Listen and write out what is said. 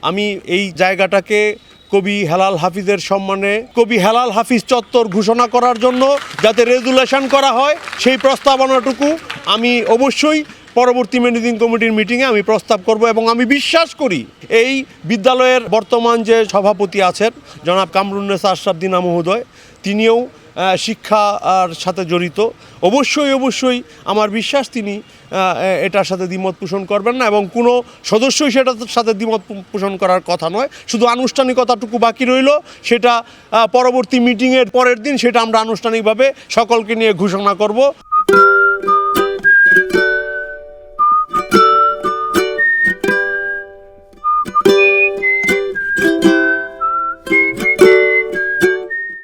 আমি এই জায়গাটাকে কবি হেলাল হাফিজের সম্মানে কবি হেলাল হাফিজ চত্বর ঘোষণা করার জন্য যাতে রেজুলেশন করা হয় সেই প্রস্তাবনাটুকু আমি অবশ্যই পরবর্তী ম্যানেজিং কমিটির মিটিংয়ে আমি প্রস্তাব করব। এবং আমি বিশ্বাস করি এই বিদ্যালয়ের বর্তমান যে সভাপতি আছেন জনাব কামরুন্নেসা আশরাফ দিনা মহোদয়, তিনিও শিক্ষার সাথে জড়িত। অবশ্যই আমার বিশ্বাস তিনি এটার সাথে দ্বিমত পোষণ করবেন না, এবং কোনো সদস্যই সেটার সাথে দ্বিমত পোষণ করার কথা নয়। শুধু আনুষ্ঠানিকতাটুকু বাকি রইল, সেটা পরবর্তী মিটিংয়ের পরের দিন সেটা আমরা আনুষ্ঠানিকভাবে সকলকে নিয়ে ঘোষণা করব।